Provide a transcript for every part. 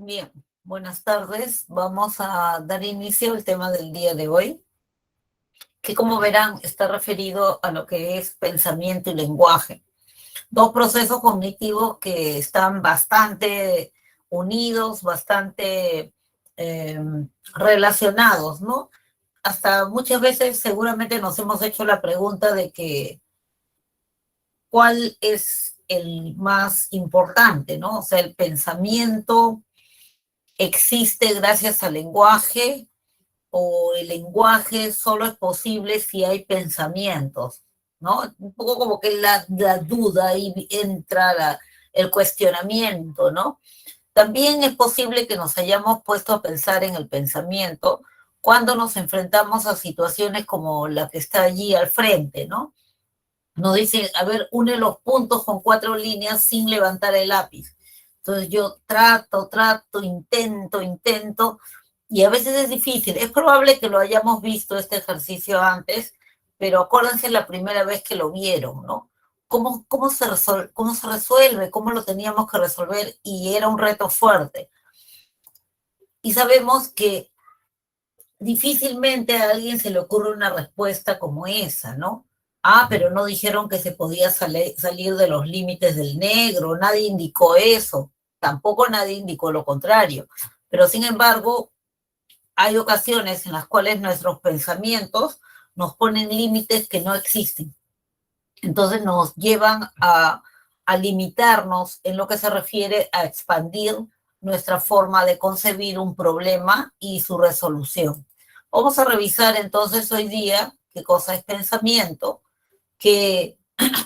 Bien, buenas tardes. Vamos a dar inicio al tema del día de hoy, que como verán está referido a lo que es pensamiento y lenguaje. Dos procesos cognitivos que están bastante unidos, bastante eh, relacionados, ¿no? Hasta muchas veces seguramente nos hemos hecho la pregunta de que cuál es el más importante, ¿no? O sea, el pensamiento existe gracias al lenguaje o el lenguaje solo es posible si hay pensamientos, ¿no? Un poco como que la duda y entra el cuestionamiento, ¿no? También es posible que nos hayamos puesto a pensar en el pensamiento cuando nos enfrentamos a situaciones como la que está allí al frente, ¿no? Nos dice, a ver, une los puntos con 4 líneas sin levantar el lápiz. Entonces yo trato, intento, y a veces es difícil. Es probable que lo hayamos visto este ejercicio antes, pero acuérdense la primera vez que lo vieron, ¿no? ¿Cómo se resuelve? ¿Cómo lo teníamos que resolver? Y era un reto fuerte. Y sabemos que difícilmente a alguien se le ocurre una respuesta como esa, ¿no? Ah, pero no dijeron que se podía salir de los límites del negro, nadie indicó eso, tampoco nadie indicó lo contrario. Pero sin embargo, hay ocasiones en las cuales nuestros pensamientos nos ponen límites que no existen. Entonces nos llevan a limitarnos en lo que se refiere a expandir nuestra forma de concebir un problema y su resolución. Vamos a revisar entonces hoy día qué cosa es pensamiento, qué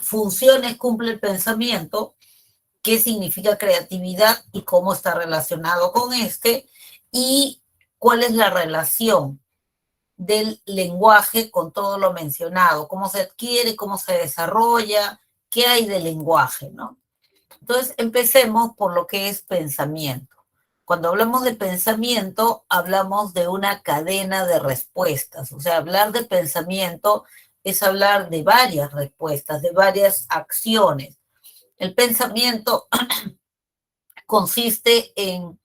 funciones cumple el pensamiento, qué significa creatividad y cómo está relacionado con y cuál es la relación del lenguaje con todo lo mencionado, cómo se adquiere, cómo se desarrolla, qué hay de lenguaje, ¿no? Entonces, empecemos por lo que es pensamiento. Cuando hablamos de pensamiento, hablamos de una cadena de respuestas. O sea, hablar de pensamiento es hablar de varias respuestas, de varias acciones. El pensamiento consiste en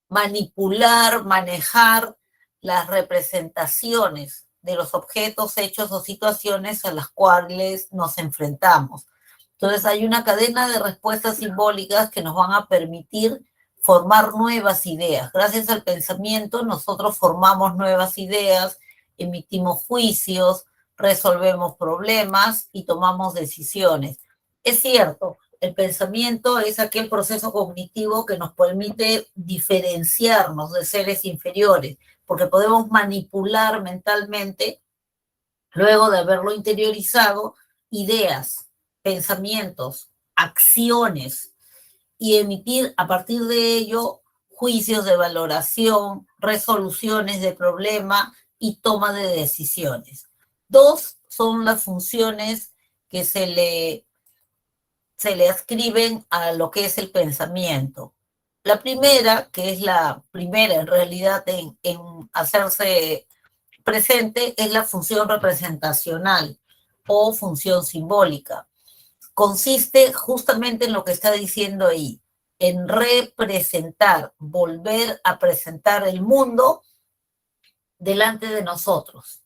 manipular, manejar las representaciones de los objetos, hechos o situaciones a las cuales nos enfrentamos. Entonces hay una cadena de respuestas simbólicas que nos van a permitir formar nuevas ideas. Gracias al pensamiento nosotros formamos nuevas ideas, emitimos juicios, resolvemos problemas y tomamos decisiones. Es cierto, el pensamiento es aquel proceso cognitivo que nos permite diferenciarnos de seres inferiores, porque podemos manipular mentalmente, luego de haberlo interiorizado, ideas, pensamientos, acciones, y emitir a partir de ello juicios de valoración, resoluciones de problema y toma de decisiones. Dos son las funciones que se le ascriben a lo que es el pensamiento. La primera, que es la primera en realidad en hacerse presente, es la función representacional o función simbólica. Consiste justamente en lo que está diciendo ahí, en representar, volver a presentar el mundo delante de nosotros.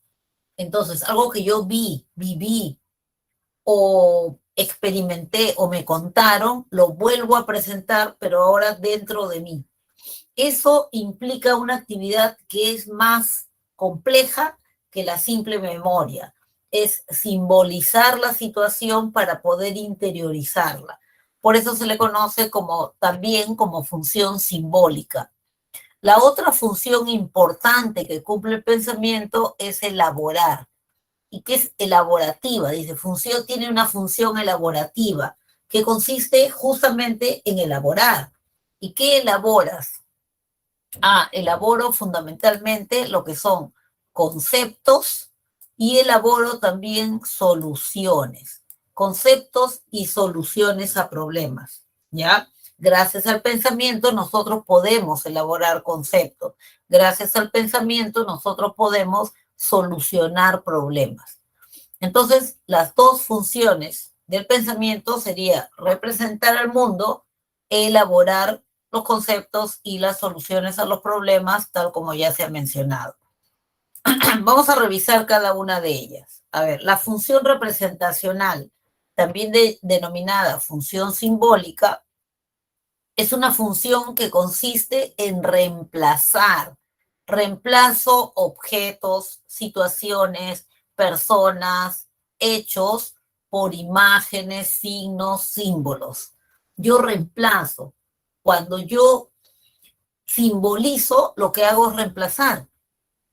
Entonces, algo que yo viví, o experimenté o me contaron, lo vuelvo a presentar, pero ahora dentro de mí. Eso implica una actividad que es más compleja que la simple memoria. Es simbolizar la situación para poder interiorizarla. Por eso se le conoce como, también como función simbólica. La otra función importante que cumple el pensamiento es elaborar. ¿Y qué es elaborativa? Dice, tiene una función elaborativa que consiste justamente en elaborar. ¿Y qué elaboras? Elaboro fundamentalmente lo que son conceptos y elaboro también soluciones. Conceptos y soluciones a problemas, ¿ya? Gracias al pensamiento nosotros podemos elaborar conceptos. Gracias al pensamiento nosotros podemos solucionar problemas. Entonces, las dos funciones del pensamiento sería representar al mundo, elaborar los conceptos y las soluciones a los problemas, tal como ya se ha mencionado. Vamos a revisar cada una de ellas. A ver, la función representacional, también denominada función simbólica, es una función que consiste en reemplazar. Reemplazo objetos, situaciones, personas, hechos por imágenes, signos, símbolos. Yo reemplazo. Cuando yo simbolizo, lo que hago es reemplazar.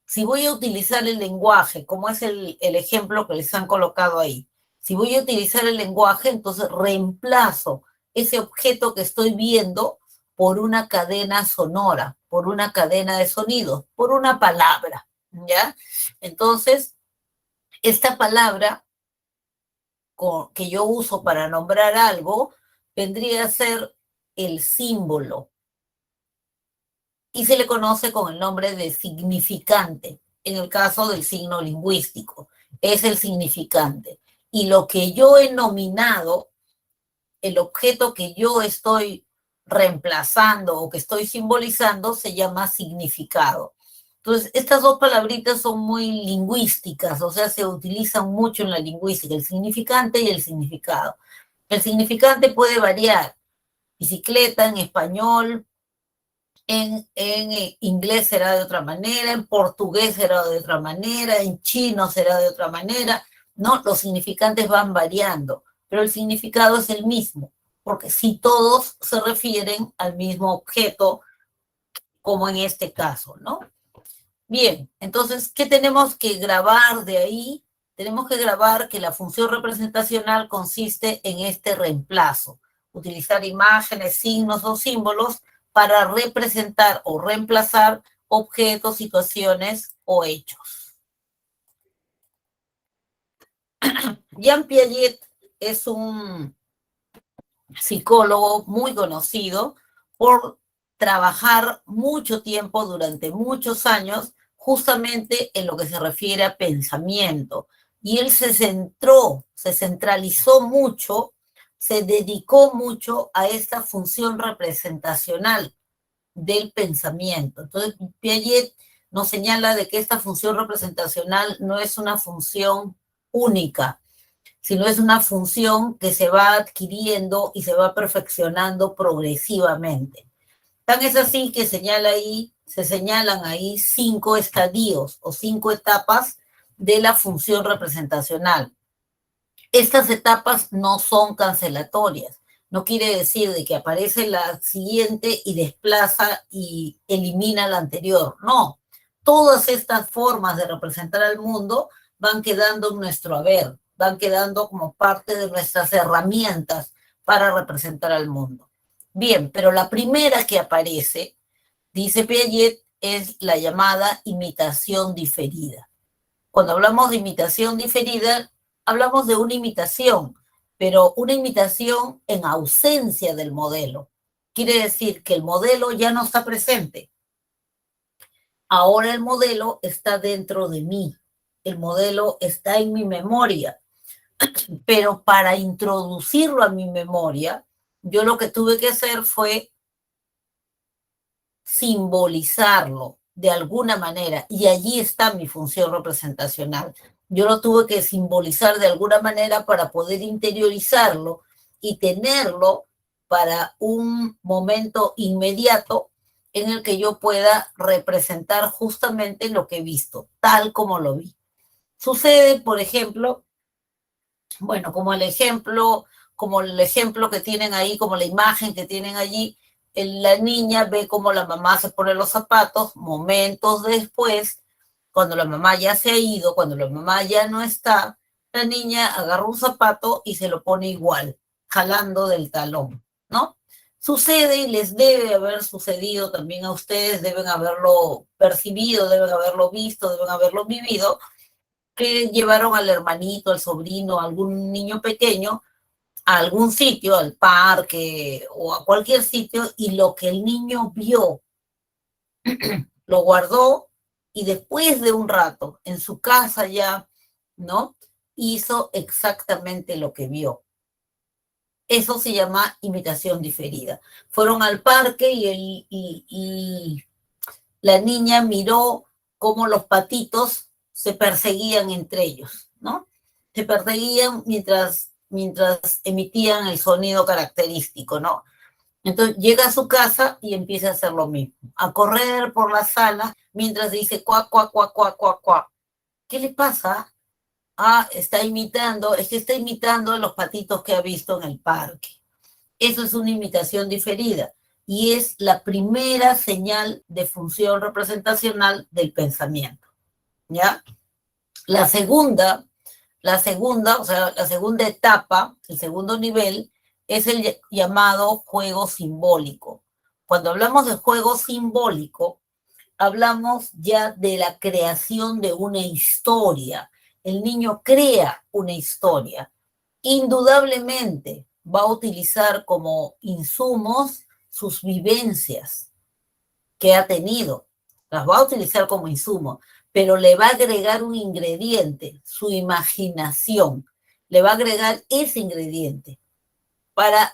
Si voy a utilizar el lenguaje, como es el ejemplo que les han colocado ahí, si voy a utilizar el lenguaje, entonces reemplazo ese objeto que estoy viendo por una cadena sonora, por una cadena de sonidos, por una palabra, ¿ya? Entonces, esta palabra que yo uso para nombrar algo vendría a ser el símbolo y se le conoce con el nombre de significante. En el caso del signo lingüístico, es el significante. Y lo que yo he nominado, el objeto que yo estoy reemplazando o que estoy simbolizando, se llama significado. Entonces, estas dos palabritas son muy lingüísticas, o sea, se utilizan mucho en la lingüística, el significante y el significado. El significante puede variar. Bicicleta en español, en inglés será de otra manera, en portugués será de otra manera, en chino será de otra manera, ¿no? Los significantes van variando, pero el significado es el mismo, porque si todos se refieren al mismo objeto, como en este caso, ¿no? Bien, entonces, ¿qué tenemos que grabar de ahí? Tenemos que grabar que la función representacional consiste en este reemplazo, utilizar imágenes, signos o símbolos para representar o reemplazar objetos, situaciones o hechos. Jean Piaget es un psicólogo muy conocido por trabajar mucho tiempo, durante muchos años, justamente en lo que se refiere a pensamiento. Y él se centró, se centralizó mucho, se dedicó mucho a esta función representacional del pensamiento. Entonces, Piaget nos señala de que esta función representacional no es una función única, sino es una función que se va adquiriendo y se va perfeccionando progresivamente. Tan es así que se señalan ahí 5 estadios o 5 etapas de la función representacional. Estas etapas no son cancelatorias. No quiere decir de que aparece la siguiente y desplaza y elimina la anterior. No. Todas estas formas de representar al mundo van quedando en nuestro haber, van quedando como parte de nuestras herramientas para representar al mundo. Bien, pero la primera que aparece, dice Piaget, es la llamada imitación diferida. Cuando hablamos de imitación diferida, hablamos de una imitación, pero una imitación en ausencia del modelo. Quiere decir que el modelo ya no está presente. Ahora el modelo está dentro de mí. El modelo está en mi memoria. Pero para introducirlo a mi memoria, yo lo que tuve que hacer fue simbolizarlo de alguna manera, y allí está mi función representacional. Yo lo tuve que simbolizar de alguna manera para poder interiorizarlo y tenerlo para un momento inmediato en el que yo pueda representar justamente lo que he visto, tal como lo vi. Sucede, por ejemplo, bueno, como el ejemplo que tienen ahí, como la imagen que tienen allí, la niña ve cómo la mamá se pone los zapatos, momentos después, cuando la mamá ya se ha ido, cuando la mamá ya no está, la niña agarra un zapato y se lo pone igual, jalando del talón, ¿no? Sucede y les debe haber sucedido también a ustedes, deben haberlo percibido, deben haberlo visto, deben haberlo vivido, que llevaron al hermanito, al sobrino, a algún niño pequeño a algún sitio, al parque o a cualquier sitio, y lo que el niño vio lo guardó y después de un rato en su casa ya, ¿no? Hizo exactamente lo que vio. Eso se llama imitación diferida. Fueron al parque y la niña miró cómo los patitos se perseguían entre ellos, ¿no? Se perseguían mientras emitían el sonido característico, ¿no? Entonces llega a su casa y empieza a hacer lo mismo, a correr por la sala mientras dice cuac, cuac, cuac, cuac, cuac, cuac. ¿Qué le pasa? Ah, es que está imitando a los patitos que ha visto en el parque. Eso es una imitación diferida y es la primera señal de función representacional del pensamiento, ¿ya? La segunda, o sea, la segunda etapa, el segundo nivel, es el llamado juego simbólico. Cuando hablamos de juego simbólico, hablamos ya de la creación de una historia. El niño crea una historia. Indudablemente va a utilizar como insumos sus vivencias que ha tenido. Las va a utilizar como insumo, pero le va a agregar un ingrediente, su imaginación. Le va a agregar ese ingrediente para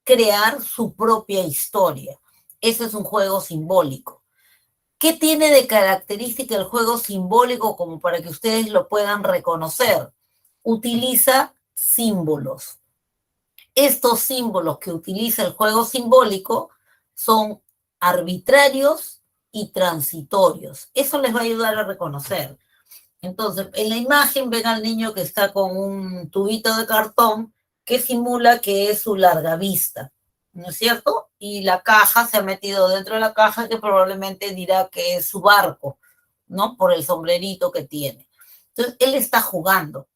crear su propia historia. Eso es un juego simbólico. ¿Qué tiene de característica el juego simbólico como para que ustedes lo puedan reconocer? Utiliza símbolos. Estos símbolos que utiliza el juego simbólico son arbitrarios y transitorios. Eso les va a ayudar a reconocer. Entonces, en la imagen ven al niño que está con un tubito de cartón que simula que es su larga vista, ¿no es cierto? Y la caja se ha metido dentro de la caja que probablemente dirá que es su barco, ¿no? Por el sombrerito que tiene. Entonces, él está jugando,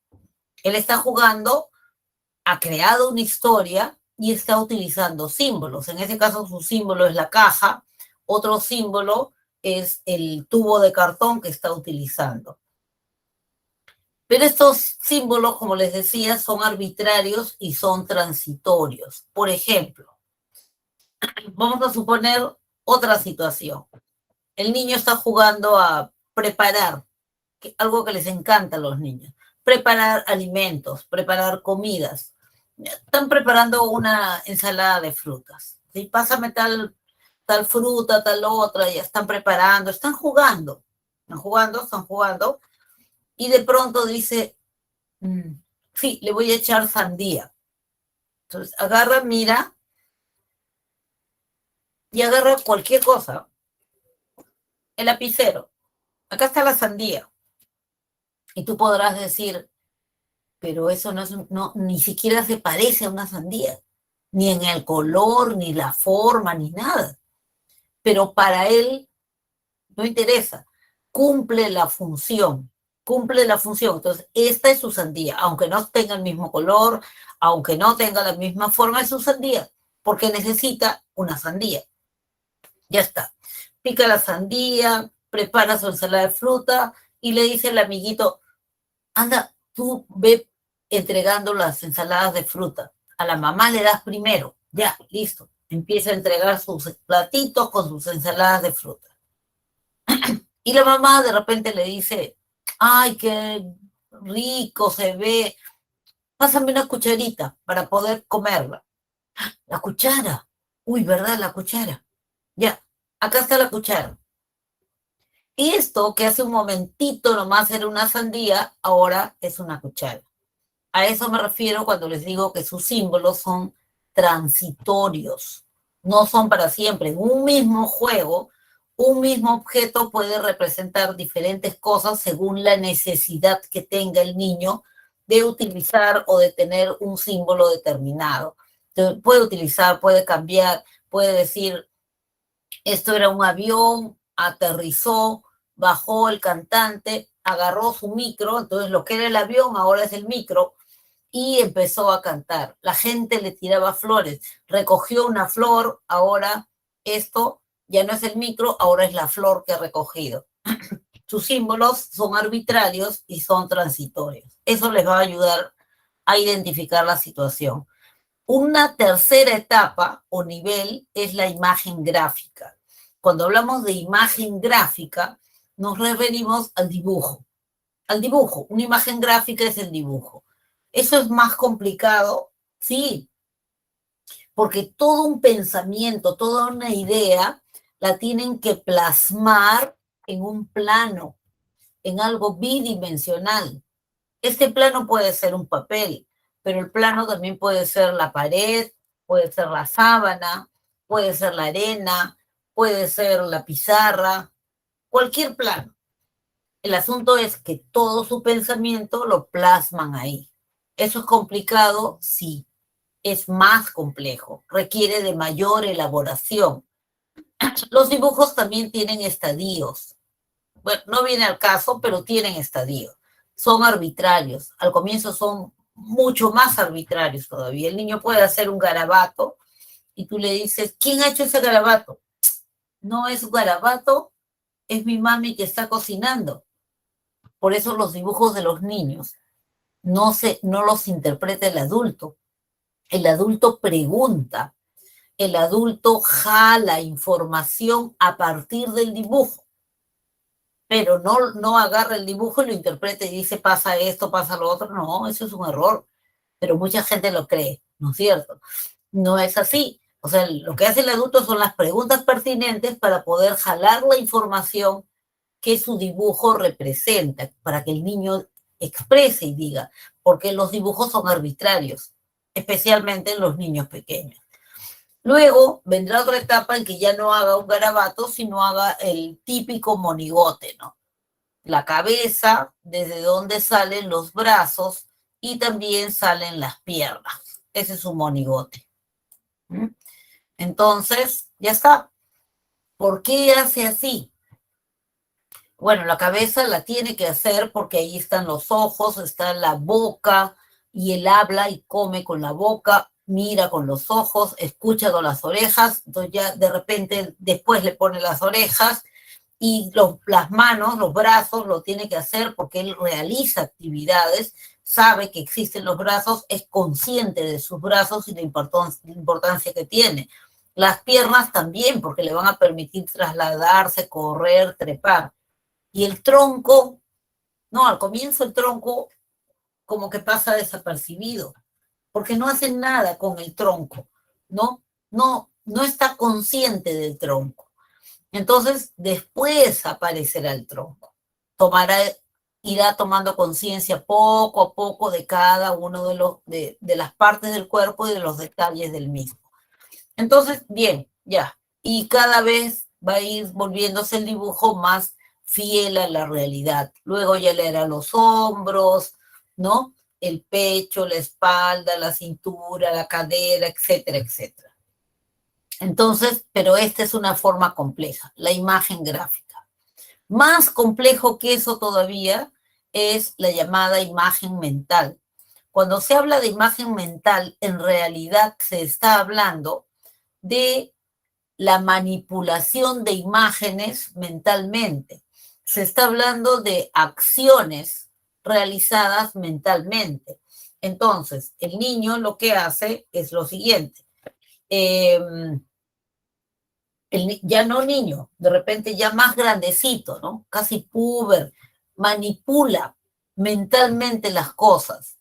ha creado una historia y está utilizando símbolos. En ese caso, su símbolo es la caja, otro símbolo es el tubo de cartón que está utilizando. Pero estos símbolos, como les decía, son arbitrarios y son transitorios. Por ejemplo, vamos a suponer otra situación. El niño está jugando a preparar, algo que les encanta a los niños, preparar alimentos, preparar comidas. Están preparando una ensalada de frutas. ¿Sí? Pásame tal fruta, tal otra, ya están preparando, están jugando, están jugando, y de pronto dice, sí, le voy a echar sandía. Entonces agarra, mira, y agarra cualquier cosa. El lapicero. Acá está la sandía. Y tú podrás decir, pero eso no, ni siquiera se parece a una sandía. Ni en el color, ni la forma, ni nada. Pero para él no interesa. Cumple la función. Cumple la función. Entonces, esta es su sandía. Aunque no tenga el mismo color, aunque no tenga la misma forma, es su sandía. Porque necesita una sandía. Ya está. Pica la sandía, prepara su ensalada de fruta y le dice al amiguito, anda, tú ve entregando las ensaladas de fruta. A la mamá le das primero. Ya, listo. Empieza a entregar sus platitos con sus ensaladas de fruta. Y la mamá de repente le dice, ay, qué rico se ve. Pásame una cucharita para poder comerla. La cuchara. Uy, ¿verdad? La cuchara. Ya, acá está la cuchara. Y esto que hace un momentito nomás era una sandía, ahora es una cuchara. A eso me refiero cuando les digo que sus símbolos son transitorios, no son para siempre. En un mismo juego, un mismo objeto puede representar diferentes cosas según la necesidad que tenga el niño de utilizar o de tener un símbolo determinado. Entonces, puede utilizar, puede cambiar, puede decir, esto era un avión, aterrizó, bajó el cantante, agarró su micro, entonces lo que era el avión ahora es el micro, y empezó a cantar. La gente le tiraba flores, recogió una flor, ahora esto ya no es el micro, ahora es la flor que ha recogido. Sus símbolos son arbitrarios y son transitorios. Eso les va a ayudar a identificar la situación. Una tercera etapa o nivel es la imagen gráfica. Cuando hablamos de imagen gráfica, nos referimos al dibujo. Al dibujo. Una imagen gráfica es el dibujo. ¿Eso es más complicado? Sí, porque todo un pensamiento, toda una idea, la tienen que plasmar en un plano, en algo bidimensional. Este plano puede ser un papel, pero el plano también puede ser la pared, puede ser la sábana, puede ser la arena, puede ser la pizarra, cualquier plano. El asunto es que todo su pensamiento lo plasman ahí. ¿Eso es complicado? Sí. Es más complejo, requiere de mayor elaboración. Los dibujos también tienen estadios. Bueno, no viene al caso, pero tienen estadios. Son arbitrarios. Al comienzo son mucho más arbitrarios todavía. El niño puede hacer un garabato y tú le dices, ¿quién ha hecho ese garabato? No es un garabato, es mi mami que está cocinando. Por eso los dibujos de los niños no los interpreta el adulto. El adulto pregunta, el adulto jala información a partir del dibujo, pero no agarra el dibujo y lo interpreta y dice pasa esto, pasa lo otro. No, eso es un error, pero mucha gente lo cree, ¿no es cierto? No es así. O sea, lo que hace el adulto son las preguntas pertinentes para poder jalar la información que su dibujo representa, para que el niño exprese y diga, porque los dibujos son arbitrarios, especialmente en los niños pequeños. Luego vendrá otra etapa en que ya no haga un garabato, sino haga el típico monigote, ¿no? La cabeza, desde donde salen los brazos y también salen las piernas. Ese es un monigote. ¿Mm? Entonces, ya está. ¿Por qué hace así? Bueno, la cabeza la tiene que hacer porque ahí están los ojos, está la boca, y él habla y come con la boca, mira con los ojos, escucha con las orejas. Entonces ya de repente después le pone las orejas, y las manos, los brazos lo tiene que hacer porque él realiza actividades, sabe que existen los brazos, es consciente de sus brazos y la importancia que tiene. Las piernas también, porque le van a permitir trasladarse, correr, trepar. Y el tronco, no, al comienzo el tronco como que pasa desapercibido, porque no hace nada con el tronco, ¿no? No está consciente del tronco. Entonces, después aparecerá el tronco. Irá tomando conciencia poco a poco de cada uno de las partes del cuerpo y de los detalles del mismo. Entonces, bien, ya. Y cada vez va a ir volviéndose el dibujo más fiel a la realidad. Luego ya le hará los hombros, ¿no? El pecho, la espalda, la cintura, la cadera, etcétera, etcétera. Entonces, pero esta es una forma compleja, la imagen gráfica. Más complejo que eso todavía es la llamada imagen mental. Cuando se habla de imagen mental, en realidad se está hablando de la manipulación de imágenes mentalmente. Se está hablando de acciones realizadas mentalmente. Entonces, el niño lo que hace es lo siguiente. Ya no niño, de repente ya más grandecito, ¿no? Casi puber, manipula mentalmente las cosas.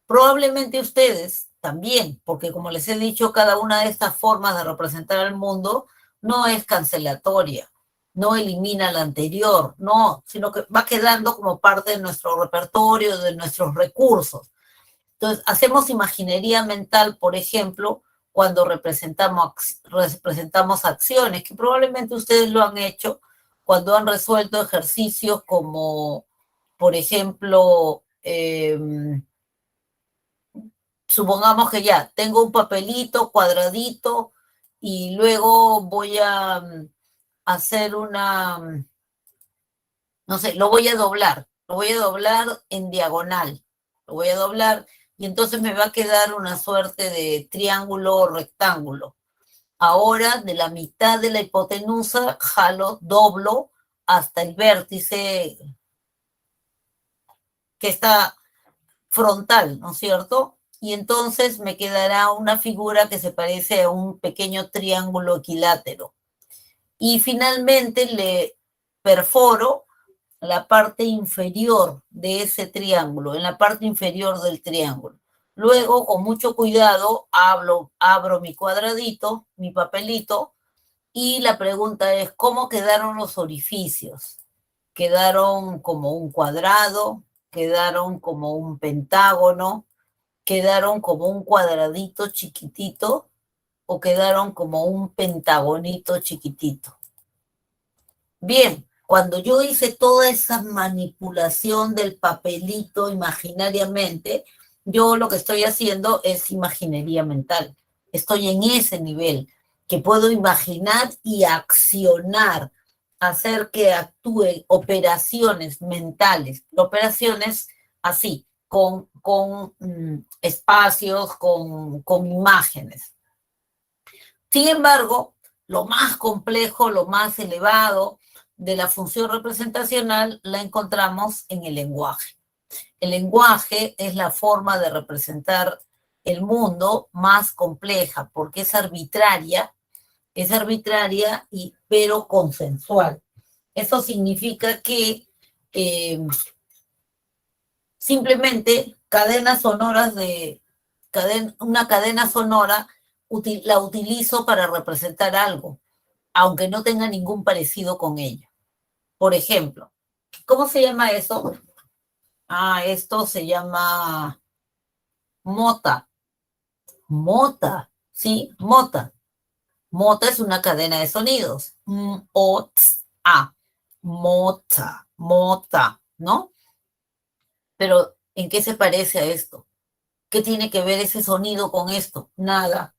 Probablemente ustedes también, porque como les he dicho, cada una de estas formas de representar al mundo no es cancelatoria, no elimina la anterior, no, sino que va quedando como parte de nuestro repertorio, de nuestros recursos. Entonces, hacemos imaginería mental, por ejemplo, cuando representamos acciones, que probablemente ustedes lo han hecho cuando han resuelto ejercicios como, por ejemplo, supongamos que ya tengo un papelito cuadradito y luego voy a hacer no sé, lo voy a doblar en diagonal, lo voy a doblar y entonces me va a quedar una suerte de triángulo o rectángulo. Ahora de la mitad de la hipotenusa jalo, doblo hasta el vértice que está frontal, ¿no es cierto? Y entonces me quedará una figura que se parece a un pequeño triángulo equilátero. Y finalmente le perforo la parte inferior de ese triángulo, en la parte inferior del triángulo. Luego, con mucho cuidado, abro mi cuadradito, mi papelito, y la pregunta es, ¿cómo quedaron los orificios? ¿Quedaron como un cuadrado? ¿Quedaron como un pentágono? ¿Quedaron como un cuadradito chiquitito? ¿O quedaron como un pentagonito chiquitito? Bien, cuando yo hice toda esa manipulación del papelito imaginariamente, yo lo que estoy haciendo es imaginería mental. Estoy en ese nivel que puedo imaginar y accionar, hacer que actúe operaciones mentales, operaciones así, con espacios, con imágenes. Sin embargo, lo más complejo, lo más elevado de la función representacional la encontramos en el lenguaje. El lenguaje es la forma de representar el mundo más compleja porque es arbitraria pero consensual. Eso significa que simplemente cadenas sonoras una cadena sonora la utilizo para representar algo, aunque no tenga ningún parecido con ella. Por ejemplo, ¿cómo se llama eso? Esto se llama mota. Mota, ¿sí? Mota. Mota es una cadena de sonidos. A. Mota, mota, ¿no? Pero, ¿en qué se parece a esto? ¿Qué tiene que ver ese sonido con esto? Nada.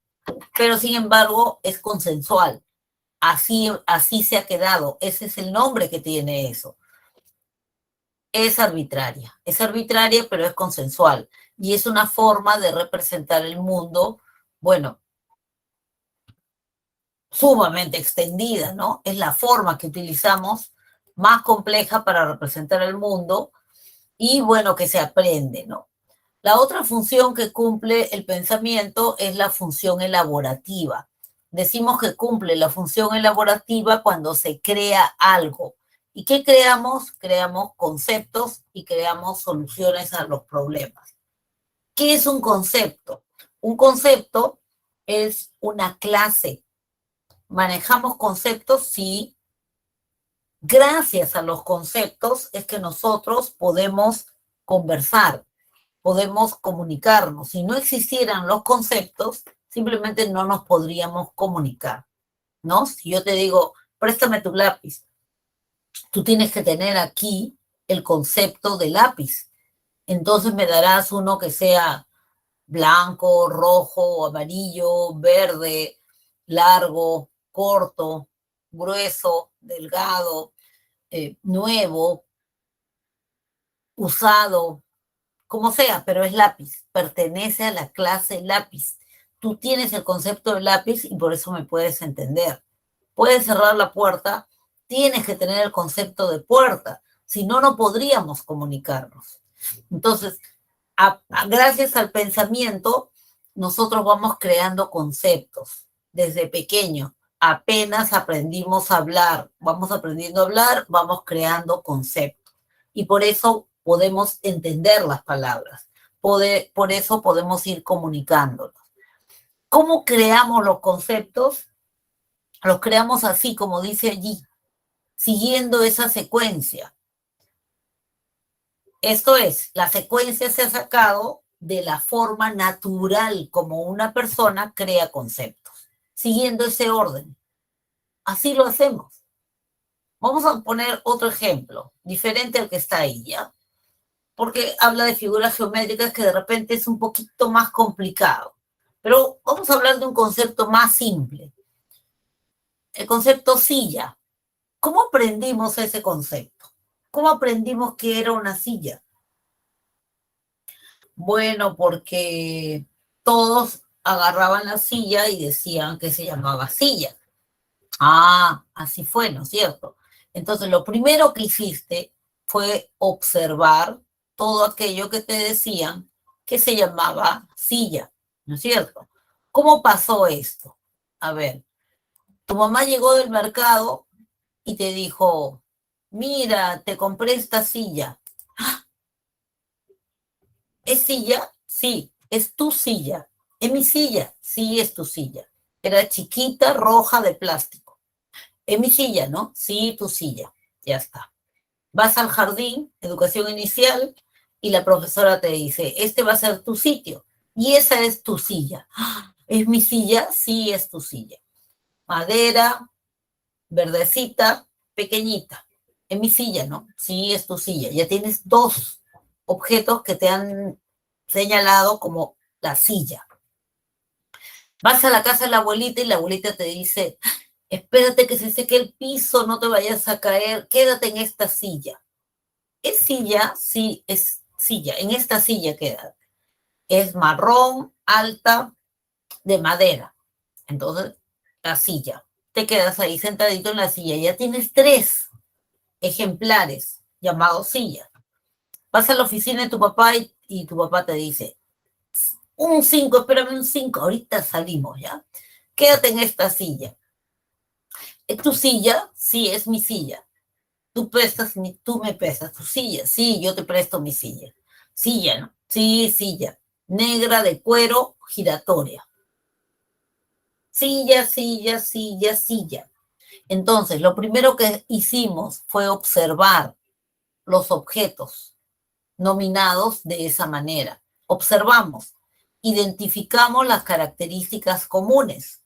Pero, sin embargo, es consensual. Así se ha quedado. Ese es el nombre que tiene eso. Es arbitraria, pero es consensual. Y es una forma de representar el mundo, bueno, sumamente extendida, ¿no? Es la forma que utilizamos más compleja para representar el mundo y, bueno, que se aprende, ¿no? La otra función que cumple el pensamiento es la función elaborativa. Decimos que cumple la función elaborativa cuando se crea algo. ¿Y qué creamos? Creamos conceptos y creamos soluciones a los problemas. ¿Qué es un concepto? Un concepto es una clase. Manejamos conceptos, sí. Gracias a los conceptos es que nosotros podemos conversar, podemos comunicarnos. Si no existieran los conceptos, simplemente no nos podríamos comunicar, ¿no? Si yo te digo, préstame tu lápiz, tú tienes que tener aquí el concepto de lápiz. Entonces me darás uno que sea blanco, rojo, amarillo, verde, largo, corto, grueso, delgado, nuevo, usado, como sea, pero es lápiz, pertenece a la clase lápiz. Tú tienes el concepto de lápiz y por eso me puedes entender. Puedes cerrar la puerta, tienes que tener el concepto de puerta, si no, no podríamos comunicarnos. Entonces, gracias al pensamiento, nosotros vamos creando conceptos desde pequeño. Apenas aprendimos a hablar, vamos aprendiendo a hablar, vamos creando conceptos. Y por eso podemos entender las palabras. Por eso podemos ir comunicándonos. ¿Cómo creamos los conceptos? Los creamos así, como dice allí, siguiendo esa secuencia. Esto es, la secuencia se ha sacado de la forma natural como una persona crea conceptos, siguiendo ese orden. Así lo hacemos. Vamos a poner otro ejemplo, diferente al que está ahí, ¿ya? Porque habla de figuras geométricas que de repente es un poquito más complicado. Pero vamos a hablar de un concepto más simple. El concepto silla. ¿Cómo aprendimos ese concepto? ¿Cómo aprendimos que era una silla? Bueno, porque todos agarraban la silla y decían que se llamaba silla. Así fue, ¿no es cierto? Entonces, lo primero que hiciste fue observar todo aquello que te decían que se llamaba silla, ¿no es cierto? ¿Cómo pasó esto? A ver, tu mamá llegó del mercado y te dijo, mira, te compré esta silla. ¿Es silla? Sí. Es tu silla. ¿Es mi silla? Sí, es tu silla. Era chiquita, roja, de plástico. Es mi silla, ¿no? Sí, tu silla. Ya está. Vas al jardín, educación inicial, y la profesora te dice, este va a ser tu sitio. Y esa es tu silla. ¡Ah! ¿Es mi silla? Sí, es tu silla. Madera, verdecita, pequeñita. Es mi silla, ¿no? Sí, es tu silla. Ya tienes dos objetos que te han señalado como la silla. Vas a la casa de la abuelita y la abuelita te dice, espérate que se seque el piso, no te vayas a caer, quédate en esta silla. ¿Es silla? Sí, es silla. En esta silla quédate. Es marrón, alta, de madera. Entonces, la silla. Te quedas ahí sentadito en la silla. Ya tienes tres ejemplares llamados silla. Vas a la oficina de tu papá y tu papá te dice, un 5, espérame un 5, ahorita salimos, ¿ya? Quédate en esta silla. ¿Es tu silla? Sí, es mi silla. Tú me prestas tu silla. Sí, yo te presto mi silla. Silla, ¿no? Sí, silla. Negra de cuero, giratoria. Silla, silla, silla, silla. Entonces, lo primero que hicimos fue observar los objetos nominados de esa manera. Observamos, identificamos las características comunes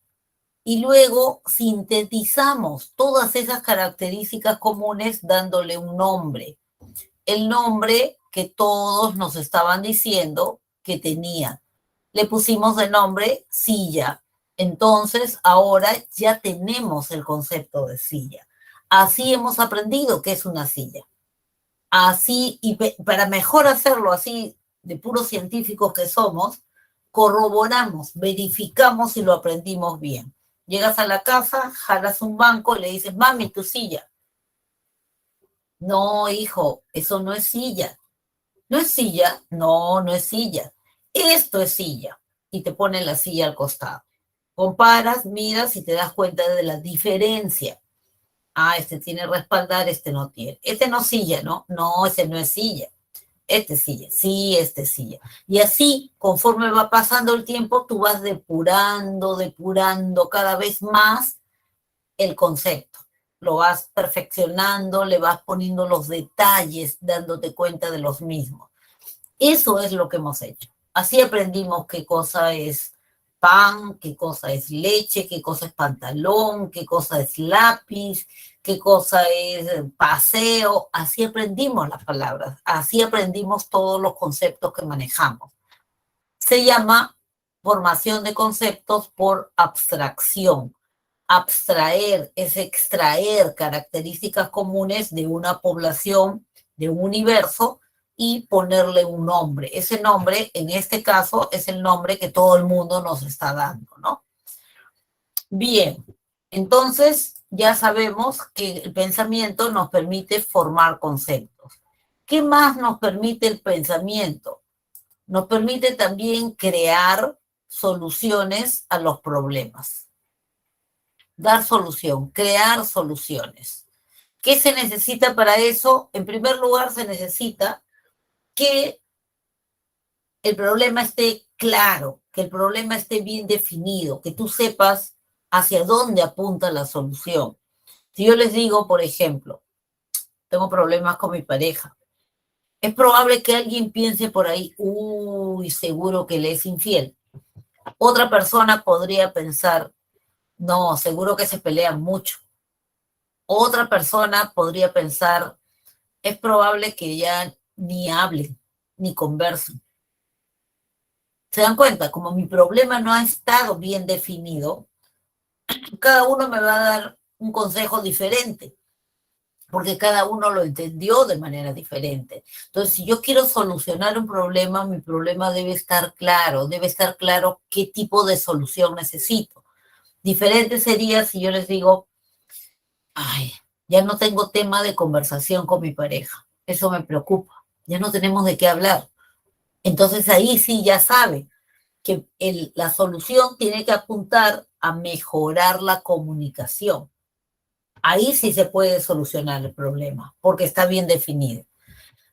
y luego sintetizamos todas esas características comunes dándole un nombre. El nombre que todos nos estaban diciendo que tenía. Le pusimos de nombre silla. Entonces, ahora ya tenemos el concepto de silla. Así hemos aprendido que es una silla. Así, y para mejor hacerlo así, de puros científicos que somos, corroboramos, verificamos si lo aprendimos bien. Llegas a la casa, jalas un banco y le dices, mami, tu silla. No, hijo, eso no es silla. ¿No es silla? No, no es silla. Esto es silla. Y te ponen la silla al costado. Comparas, miras y te das cuenta de la diferencia. Ah, este tiene respaldar, este no tiene. Este no es silla, ¿no? No, ese no es silla. Este es silla, sí, este es silla. Y así, conforme va pasando el tiempo, tú vas depurando, depurando cada vez más el concepto. Lo vas perfeccionando, le vas poniendo los detalles, dándote cuenta de los mismos. Eso es lo que hemos hecho. Así aprendimos qué cosa es pan, qué cosa es leche, qué cosa es pantalón, qué cosa es lápiz, qué cosa es paseo. Así aprendimos las palabras, así aprendimos todos los conceptos que manejamos. Se llama formación de conceptos por abstracción. Abstraer es extraer características comunes de una población, de un universo, y ponerle un nombre. Ese nombre, en este caso, es el nombre que todo el mundo nos está dando, ¿no? Bien, entonces ya sabemos que el pensamiento nos permite formar conceptos. ¿Qué más nos permite el pensamiento? Nos permite también crear soluciones a los problemas. Dar solución, crear soluciones. ¿Qué se necesita para eso? En primer lugar, se necesita que el problema esté claro, que el problema esté bien definido, que tú sepas hacia dónde apunta la solución. Si yo les digo, por ejemplo, tengo problemas con mi pareja, es probable que alguien piense por ahí, uy, seguro que le es infiel. Otra persona podría pensar, no, seguro que se pelean mucho. Otra persona podría pensar, es probable que ya ni hablen, ni conversen. ¿Se dan cuenta? Como mi problema no ha estado bien definido, cada uno me va a dar un consejo diferente, porque cada uno lo entendió de manera diferente. Entonces, si yo quiero solucionar un problema, mi problema debe estar claro qué tipo de solución necesito. Diferente sería si yo les digo, ay, ya no tengo tema de conversación con mi pareja, eso me preocupa, ya no tenemos de qué hablar. Entonces ahí sí ya sabe que la solución tiene que apuntar a mejorar la comunicación. Ahí sí se puede solucionar el problema, porque está bien definido.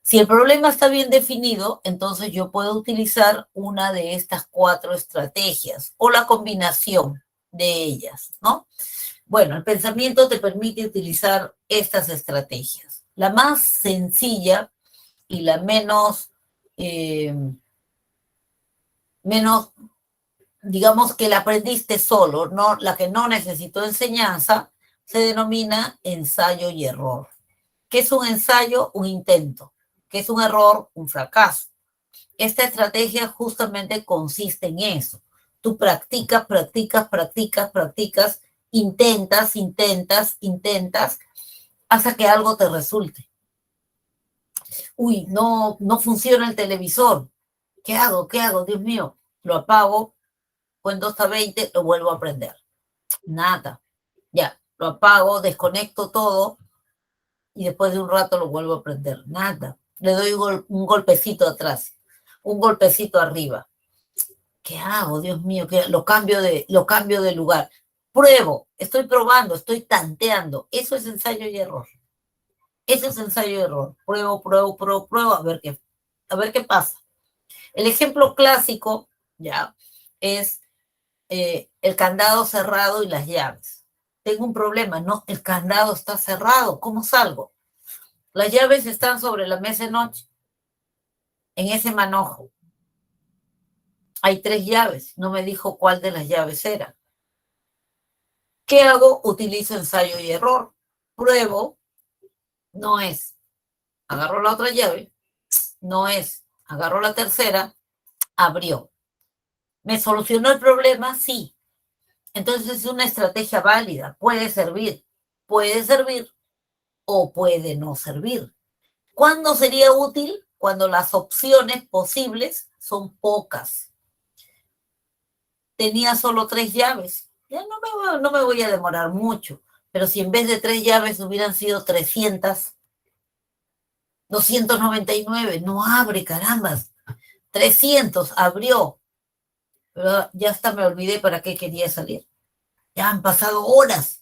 Si el problema está bien definido, entonces yo puedo utilizar una de estas 4 estrategias o la combinación de ellas, ¿no? Bueno, el pensamiento te permite utilizar estas estrategias. La más sencilla y la menos, digamos que la aprendiste solo, no, la que no necesitó enseñanza, se denomina ensayo y error. ¿Qué es un ensayo? Un intento. ¿Qué es un error? Un fracaso. Esta estrategia justamente consiste en eso. Tú practicas, practicas, practicas, practicas, intentas, intentas, intentas, hasta que algo te resulte. Uy, no funciona el televisor. ¿Qué hago? ¿Qué hago? Dios mío, lo apago, cuento hasta 20, lo vuelvo a prender. Nada. Ya, lo apago, desconecto todo y después de un rato lo vuelvo a prender. Nada. Le doy un golpecito atrás, un golpecito arriba. ¿Qué hago? Dios mío, lo cambio de lugar. Pruebo, estoy probando, estoy tanteando. Eso es ensayo y error. Eso es ensayo y error. Pruebo, pruebo, pruebo, pruebo, a ver qué pasa. El ejemplo clásico, ya, es el candado cerrado y las llaves. Tengo un problema, no, el candado está cerrado, ¿cómo salgo? Las llaves están sobre la mesa de noche, en ese manojo. Hay 3 llaves, no me dijo cuál de las llaves era. ¿Qué hago? Utilizo ensayo y error. Pruebo, no es. Agarro la otra llave, no es. Agarro la tercera, abrió. ¿Me solucionó el problema? Sí. Entonces es una estrategia válida, puede servir o puede no servir. ¿Cuándo sería útil? Cuando las opciones posibles son pocas. Tenía solo 3 llaves. Ya no me voy a demorar mucho, pero si en vez de 3 llaves hubieran sido 300, 299, no abre, carambas. 300, abrió. Pero ya hasta me olvidé para qué quería salir. Ya han pasado horas.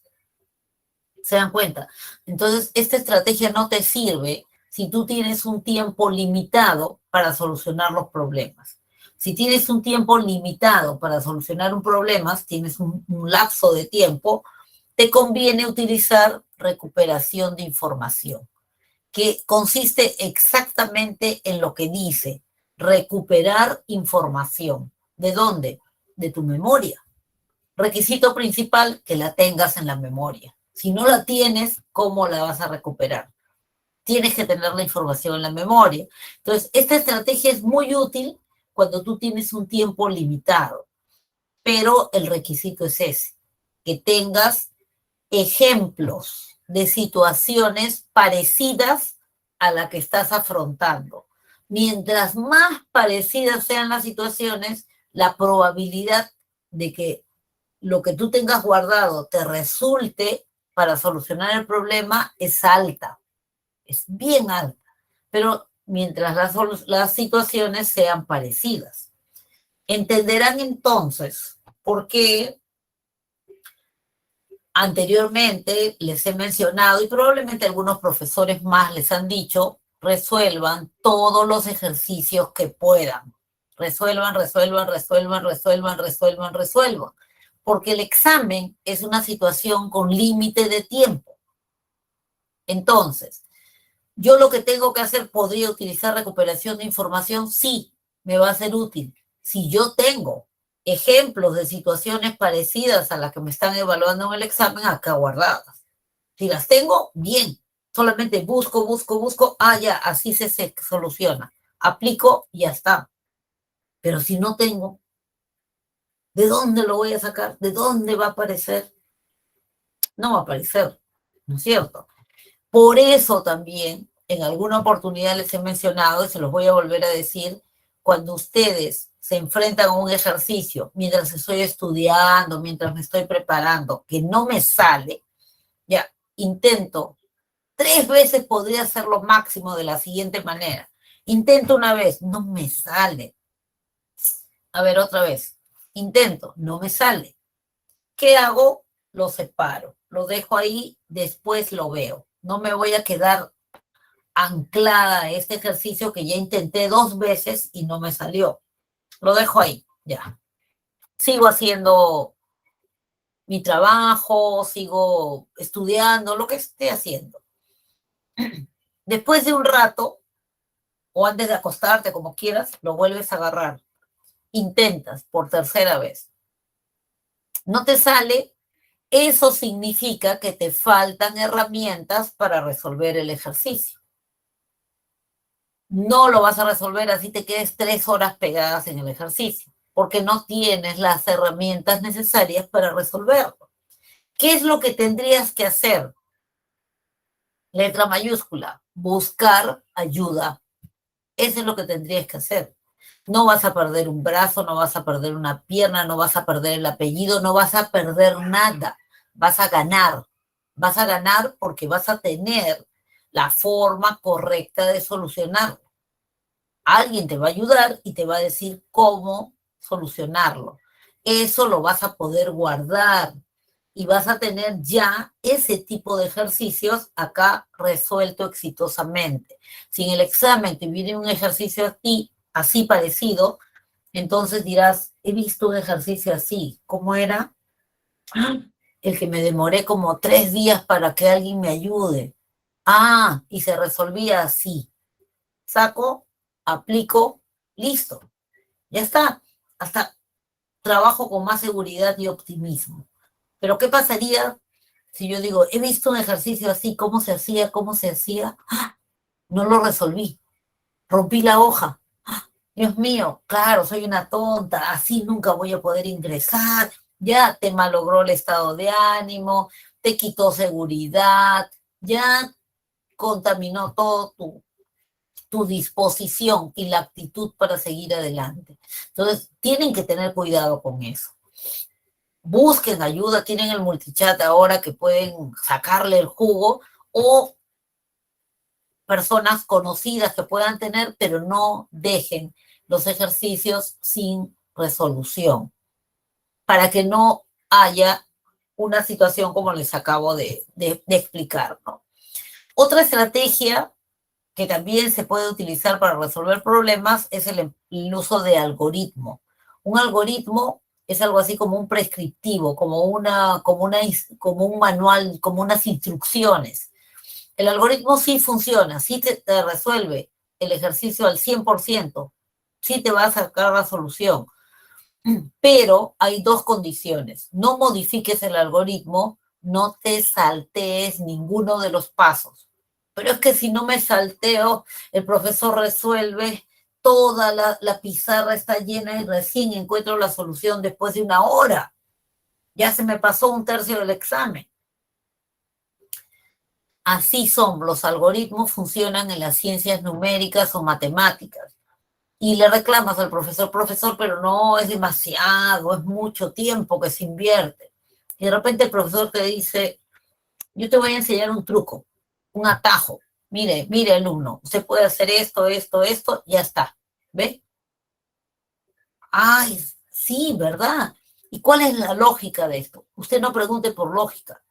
¿Se dan cuenta? Entonces, esta estrategia no te sirve si tú tienes un tiempo limitado para solucionar los problemas. Si tienes un tiempo limitado para solucionar un problema, tienes un lapso de tiempo, te conviene utilizar recuperación de información, que consiste exactamente en lo que dice, recuperar información. ¿De dónde? De tu memoria. Requisito principal, que la tengas en la memoria. Si no la tienes, ¿cómo la vas a recuperar? Tienes que tener la información en la memoria. Entonces, esta estrategia es muy útil cuando tú tienes un tiempo limitado, pero el requisito es ese, que tengas ejemplos de situaciones parecidas a la que estás afrontando. Mientras más parecidas sean las situaciones, la probabilidad de que lo que tú tengas guardado te resulte para solucionar el problema es alta, es bien alta, pero mientras las situaciones sean parecidas. Entenderán entonces por qué anteriormente les he mencionado, y probablemente algunos profesores más les han dicho, resuelvan todos los ejercicios que puedan. Resuelvan, resuelvan, resuelvan, resuelvan, resuelvan, resuelvan. Porque el examen es una situación con límite de tiempo. Entonces, yo lo que tengo que hacer, ¿podría utilizar recuperación de información? Sí, me va a ser útil. Si yo tengo ejemplos de situaciones parecidas a las que me están evaluando en el examen acá guardadas. Si las tengo, bien. Solamente busco. Ya, así se soluciona. Aplico y ya está. Pero si no tengo, ¿de dónde lo voy a sacar? ¿De dónde va a aparecer? No va a aparecer, ¿no es cierto? Por eso también, en alguna oportunidad les he mencionado, y se los voy a volver a decir, cuando ustedes se enfrentan a un ejercicio, mientras estoy estudiando, mientras me estoy preparando, que no me sale, ya, intento, 3 veces podría hacerlo máximo de la siguiente manera. Intento una vez, no me sale. A ver, otra vez. Intento, no me sale. ¿Qué hago? Lo separo, lo dejo ahí, después lo veo. No me voy a quedar anclada a este ejercicio que ya intenté 2 veces y no me salió. Lo dejo ahí, ya. Sigo haciendo mi trabajo, sigo estudiando, lo que esté haciendo. Después de un rato, o antes de acostarte, como quieras, lo vuelves a agarrar. Intentas por tercera vez. No te sale, eso significa que te faltan herramientas para resolver el ejercicio. No lo vas a resolver así te quedes 3 horas pegadas en el ejercicio, porque no tienes las herramientas necesarias para resolverlo. ¿Qué es lo que tendrías que hacer? Letra mayúscula, buscar ayuda. Eso es lo que tendrías que hacer. No vas a perder un brazo, no vas a perder una pierna, no vas a perder el apellido, no vas a perder nada. Vas a ganar. Vas a ganar porque vas a tener la forma correcta de solucionarlo. Alguien te va a ayudar y te va a decir cómo solucionarlo. Eso lo vas a poder guardar y vas a tener ya ese tipo de ejercicios acá resuelto exitosamente. Si en el examen te viene un ejercicio así parecido, entonces dirás, he visto un ejercicio así. ¿Cómo era? El que me demoré como 3 días para que alguien me ayude. Ah, y se resolvía así. Saco, aplico, listo. Ya está. Hasta trabajo con más seguridad y optimismo. Pero ¿qué pasaría si yo digo, he visto un ejercicio así, cómo se hacía, cómo se hacía? ¡Ah! No lo resolví. Rompí la hoja. ¡Ah! Dios mío, claro, soy una tonta, así nunca voy a poder ingresar. Ya te malogró el estado de ánimo, te quitó seguridad, ya contaminó todo tu disposición y la actitud para seguir adelante. Entonces, tienen que tener cuidado con eso. Busquen ayuda, tienen el multichat ahora que pueden sacarle el jugo o personas conocidas que puedan tener, pero no dejen los ejercicios sin resolución para que no haya una situación como les acabo de explicar, ¿no? Otra estrategia que también se puede utilizar para resolver problemas es el uso de algoritmo. Un algoritmo es algo así como un prescriptivo, como un manual, como unas instrucciones. El algoritmo sí funciona, sí te resuelve el ejercicio al 100%, sí te va a sacar la solución, pero hay 2 condiciones. No modifiques el algoritmo, no te saltees ninguno de los pasos. Pero es que si no me salteo, el profesor resuelve, toda la pizarra está llena y recién encuentro la solución después de 1 hora. Ya se me pasó 1/3 del examen. Así son, los algoritmos funcionan en las ciencias numéricas o matemáticas. Y le reclamas al profesor, profesor, pero no, es demasiado, es mucho tiempo que se invierte. Y de repente el profesor te dice, yo te voy a enseñar un truco, un atajo. Mire, alumno, usted puede hacer esto, esto, esto, ya está. ¿Ve? Ay, sí, ¿verdad? ¿Y cuál es la lógica de esto? Usted no pregunte por lógica.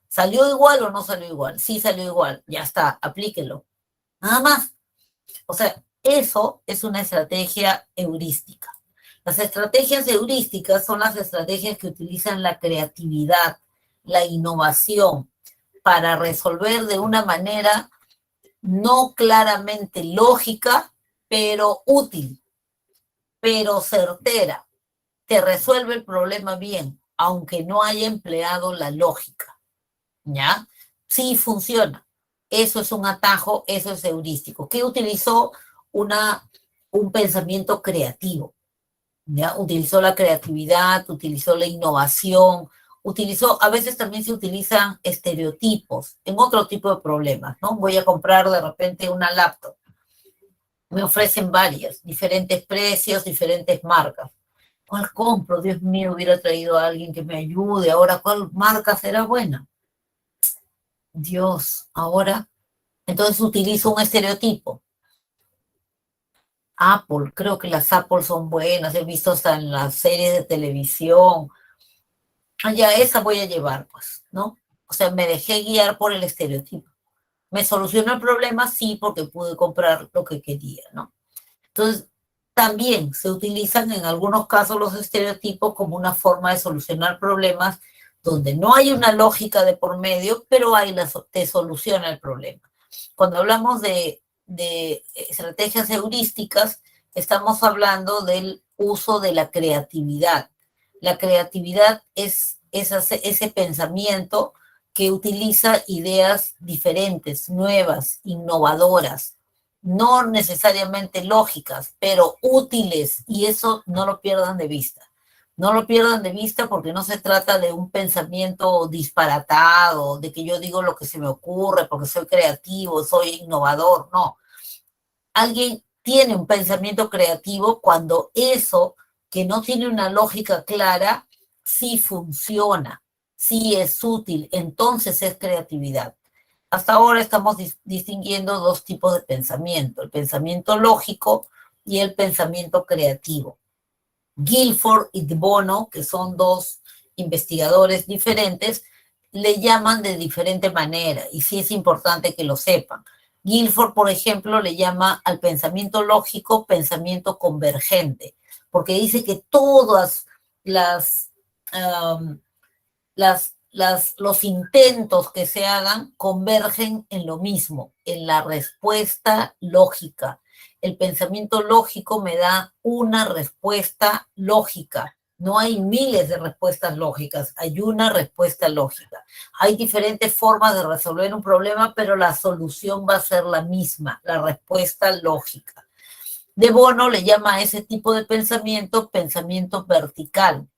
¿Salió igual o no salió igual? Sí salió igual, ya está, aplíquelo. Nada más. O sea, eso es una estrategia heurística. Las estrategias heurísticas son las estrategias que utilizan la creatividad, la innovación, para resolver de una manera no claramente lógica, pero útil, pero certera, que resuelve el problema bien, aunque no haya empleado la lógica. ¿Ya? Sí funciona. Eso es un atajo, eso es heurístico. ¿Qué utilizó? Un pensamiento creativo. ¿Ya? Utilizó la creatividad, utilizó la innovación, a veces también se utilizan estereotipos en otro tipo de problemas, ¿no? Voy a comprar de repente una laptop. Me ofrecen varias, diferentes precios, diferentes marcas. ¿Cuál compro? Dios mío, hubiera traído a alguien que me ayude. Ahora, ¿cuál marca será buena? Dios, ahora, entonces utilizo un estereotipo. Apple, creo que las Apple son buenas, he visto hasta en las series de televisión. Ah, ya, esa voy a llevar, pues, ¿no? O sea, me dejé guiar por el estereotipo. ¿Me solucionó el problema? Sí, porque pude comprar lo que quería, ¿no? Entonces, también se utilizan en algunos casos los estereotipos como una forma de solucionar problemas donde no hay una lógica de por medio, pero te soluciona el problema. Cuando hablamos de estrategias heurísticas, estamos hablando del uso de la creatividad. La creatividad es ese pensamiento que utiliza ideas diferentes, nuevas, innovadoras, no necesariamente lógicas, pero útiles, y eso no lo pierdan de vista. No lo pierdan de vista porque no se trata de un pensamiento disparatado, de que yo digo lo que se me ocurre porque soy creativo, soy innovador, no. Alguien tiene un pensamiento creativo cuando eso que no tiene una lógica clara sí funciona, sí es útil, entonces es creatividad. Hasta ahora estamos distinguiendo dos tipos de pensamiento, el pensamiento lógico y el pensamiento creativo. Guilford y De Bono, que son dos investigadores diferentes, le llaman de diferente manera y sí es importante que lo sepan. Guilford, por ejemplo, le llama al pensamiento lógico pensamiento convergente, porque dice que todas um, los intentos que se hagan convergen en lo mismo, en la respuesta lógica. El pensamiento lógico me da una respuesta lógica. No hay miles de respuestas lógicas, hay una respuesta lógica. Hay diferentes formas de resolver un problema, pero la solución va a ser la misma, la respuesta lógica. De Bono le llama a ese tipo de pensamiento vertical,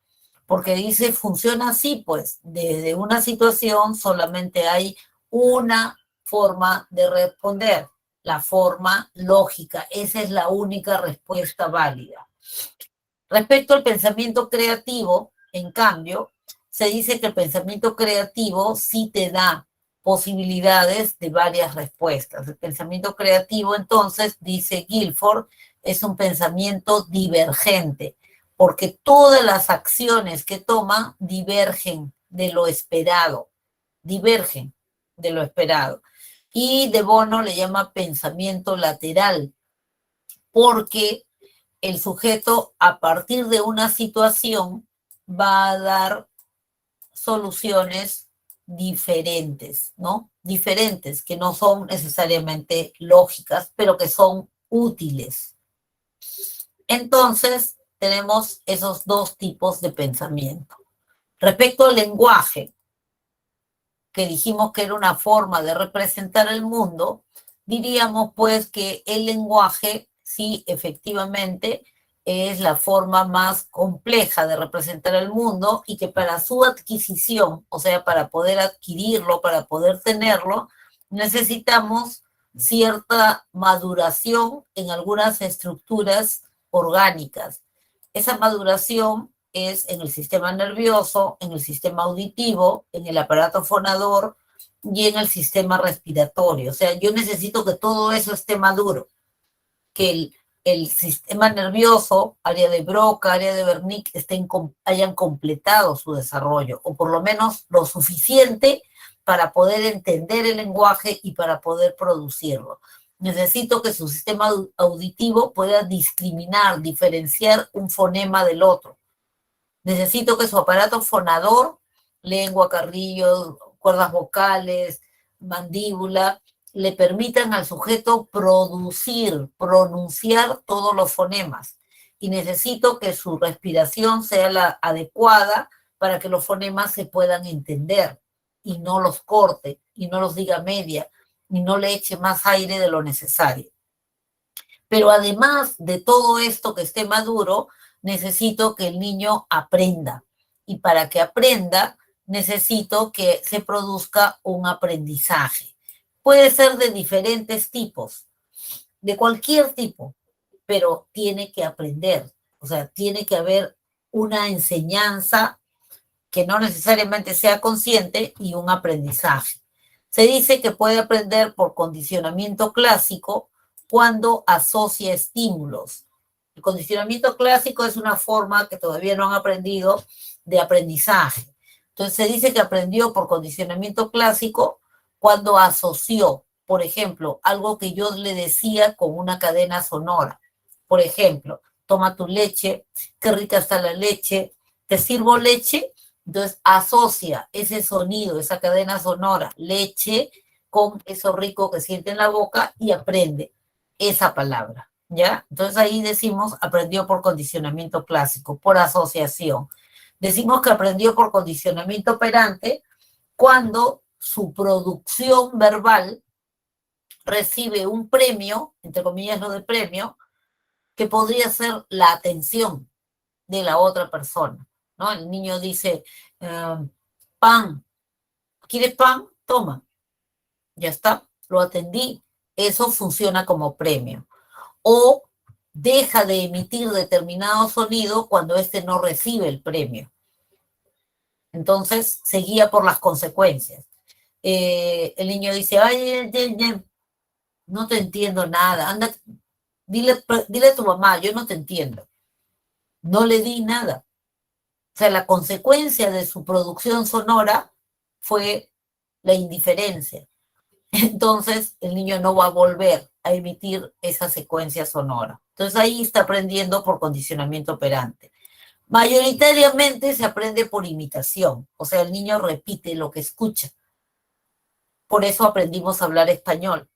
porque dice, funciona así, pues, desde una situación solamente hay una forma de responder, la forma lógica, esa es la única respuesta válida. Respecto al pensamiento creativo, en cambio, se dice que el pensamiento creativo sí te da posibilidades de varias respuestas. El pensamiento creativo, entonces, dice Guilford, es un pensamiento divergente, porque todas las acciones que toma divergen de lo esperado, divergen de lo esperado. Y De Bono le llama pensamiento lateral, porque el sujeto a partir de una situación va a dar soluciones diferentes, ¿no? Diferentes, que no son necesariamente lógicas, pero que son útiles. Entonces, tenemos esos dos tipos de pensamiento. Respecto al lenguaje, que dijimos que era una forma de representar el mundo, diríamos pues que el lenguaje sí efectivamente es la forma más compleja de representar el mundo y que para su adquisición, o sea, para poder adquirirlo, para poder tenerlo, necesitamos cierta maduración en algunas estructuras orgánicas. Esa maduración es en el sistema nervioso, en el sistema auditivo, en el aparato fonador y en el sistema respiratorio. O sea, yo necesito que todo eso esté maduro, que el sistema nervioso, área de Broca, área de Wernicke, hayan completado su desarrollo, o por lo menos lo suficiente para poder entender el lenguaje y para poder producirlo. Necesito que su sistema auditivo pueda discriminar, diferenciar un fonema del otro. Necesito que su aparato fonador, lengua, carrillo, cuerdas vocales, mandíbula, le permitan al sujeto producir, pronunciar todos los fonemas. Y necesito que su respiración sea la adecuada para que los fonemas se puedan entender y no los corte, y no los diga media, y no le eche más aire de lo necesario. Pero además de todo esto que esté maduro, necesito que el niño aprenda. Y para que aprenda, necesito que se produzca un aprendizaje. Puede ser de diferentes tipos, de cualquier tipo, pero tiene que aprender. O sea, tiene que haber una enseñanza que no necesariamente sea consciente y un aprendizaje. Se dice que puede aprender por condicionamiento clásico cuando asocia estímulos. El condicionamiento clásico es una forma que todavía no han aprendido de aprendizaje. Entonces se dice que aprendió por condicionamiento clásico cuando asoció por ejemplo, algo que yo le decía con una cadena sonora. Por ejemplo, toma tu leche, qué rica está la leche, te sirvo leche, entonces asocia ese sonido, esa cadena sonora, leche, con eso rico que siente en la boca y aprende esa palabra, ¿ya? Entonces ahí decimos aprendió por condicionamiento clásico, por asociación. Decimos que aprendió por condicionamiento operante cuando su producción verbal recibe un premio, entre comillas lo de premio, que podría ser la atención de la otra persona, ¿no? El niño dice, pan, ¿quieres pan? Toma, ya está, lo atendí, eso funciona como premio. O deja de emitir determinado sonido cuando éste no recibe el premio. Entonces, se guía por las consecuencias. El niño dice, ay, no te entiendo nada, anda, dile a tu mamá, yo no te entiendo. No le di nada. O sea, la consecuencia de su producción sonora fue la indiferencia. Entonces, el niño no va a volver a emitir esa secuencia sonora. Entonces, ahí está aprendiendo por condicionamiento operante. Mayoritariamente se aprende por imitación, o sea, el niño repite lo que escucha. Por eso aprendimos a hablar español.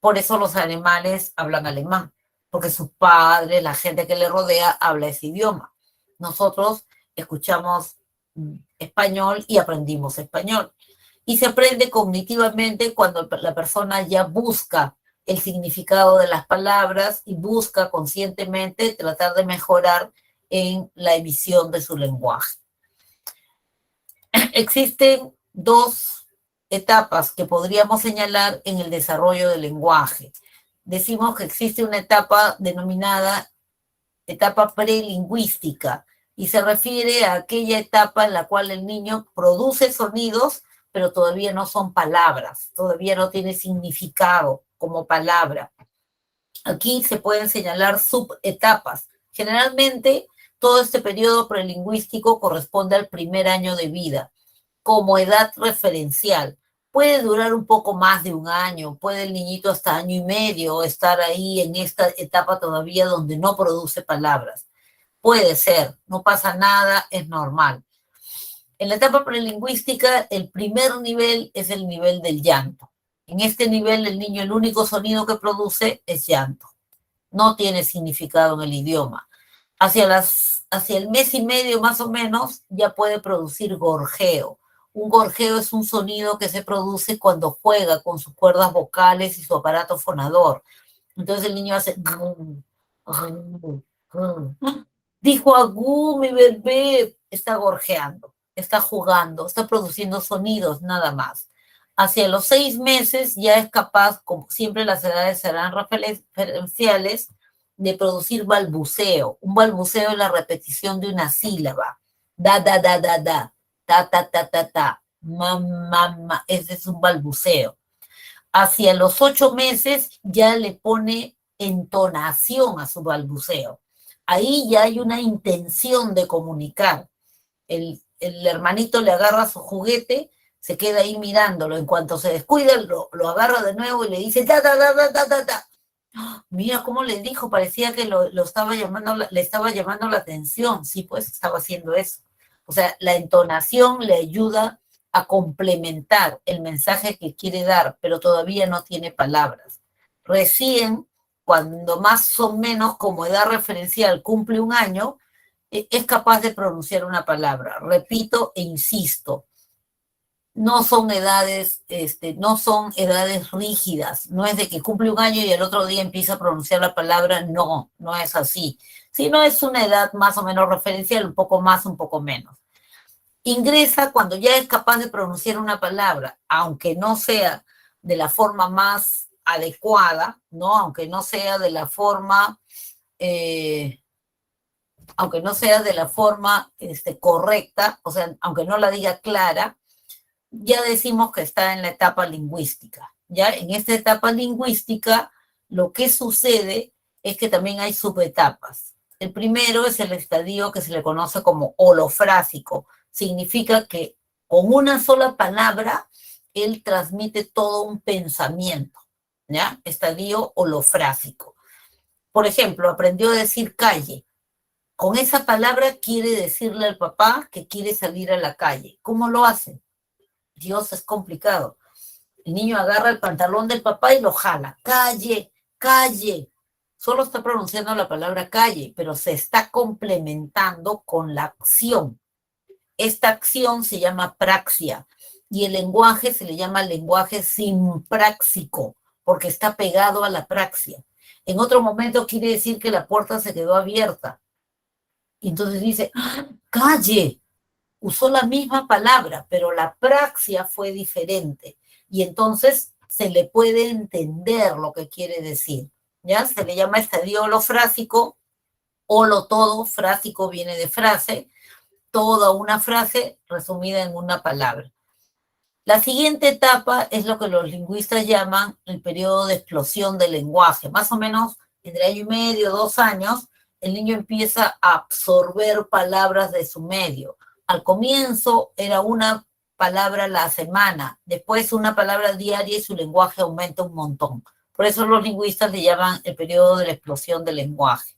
Por eso los alemanes hablan alemán, porque sus padres, la gente que le rodea, habla ese idioma. Nosotros escuchamos español y aprendimos español. Y se aprende cognitivamente cuando la persona ya busca el significado de las palabras y busca conscientemente tratar de mejorar en la emisión de su lenguaje. Existen dos etapas que podríamos señalar en el desarrollo del lenguaje. Decimos que existe una etapa denominada etapa prelingüística y se refiere a aquella etapa en la cual el niño produce sonidos, pero todavía no son palabras, todavía no tiene significado como palabra. Aquí se pueden señalar subetapas. Generalmente, todo este periodo prelingüístico corresponde al primer año de vida, como edad referencial. Puede durar un poco más de un año, puede el niñito hasta año y medio estar ahí en esta etapa todavía donde no produce palabras. Puede ser, no pasa nada, es normal. En la etapa prelingüística, el primer nivel es el nivel del llanto. En este nivel, el niño, el único sonido que produce es llanto. No tiene significado en el idioma. Hacia el mes y medio más o menos ya puede producir gorjeo. Un gorjeo es un sonido que se produce cuando juega con sus cuerdas vocales y su aparato fonador. Entonces el niño hace... Dijo agú, mi bebé, está gorjeando, está jugando, está produciendo sonidos, nada más. Hacia los 6 meses ya es capaz, como siempre las edades serán referenciales, de producir balbuceo. Un balbuceo es la repetición de una sílaba. Da, da, da, da, da, ta, ta, ta, ta, ta, ma, ma, ma. Ese es un balbuceo. Hacia los 8 meses ya le pone entonación a su balbuceo. Ahí ya hay una intención de comunicar. El hermanito le agarra su juguete, se queda ahí mirándolo. En cuanto se descuida, lo agarra de nuevo y le dice, ta, ta, ta, ta, ta, ta, ta. Mira cómo le dijo, parecía que lo estaba llamando, le estaba llamando la atención. Sí, pues estaba haciendo eso. O sea, la entonación le ayuda a complementar el mensaje que quiere dar, pero todavía no tiene palabras. Recién, cuando más o menos como edad referencial cumple un año, es capaz de pronunciar una palabra. Repito e insisto, no son edades, no son edades rígidas, no es de que cumple un año y el otro día empieza a pronunciar la palabra, no, no es así, sino es una edad más o menos referencial, un poco más, un poco menos. Ingresa cuando ya es capaz de pronunciar una palabra, aunque no sea de la forma más adecuada, ¿no? Aunque no sea de la forma, correcta, o sea, aunque no la diga clara, ya decimos que está en la etapa lingüística. Ya en esta etapa lingüística, lo que sucede es que también hay subetapas. El primero es el estadio que se le conoce como holofrásico. Significa que con una sola palabra él transmite todo un pensamiento, ¿ya? Estadio holofrásico. Por ejemplo, aprendió a decir calle. Con esa palabra quiere decirle al papá que quiere salir a la calle. ¿Cómo lo hace? Dios, es complicado. El niño agarra el pantalón del papá y lo jala. Calle, calle. Solo está pronunciando la palabra calle, pero se está complementando con la acción. Esta acción se llama praxia y el lenguaje se le llama lenguaje simpráxico porque está pegado a la praxia. En otro momento quiere decir que la puerta se quedó abierta. Y entonces dice, ¡ah, calle! Usó la misma palabra, pero la praxia fue diferente. Y entonces se le puede entender lo que quiere decir. ¿Ya? Se le llama estadio holofrásico, holo todo, frásico viene de frase, toda una frase resumida en una palabra. La siguiente etapa es lo que los lingüistas llaman el periodo de explosión del lenguaje. Más o menos entre año y medio, 2 años, el niño empieza a absorber palabras de su medio. Al comienzo era una palabra a la semana, después una palabra diaria y su lenguaje aumenta un montón. Por eso los lingüistas le llaman el periodo de la explosión del lenguaje.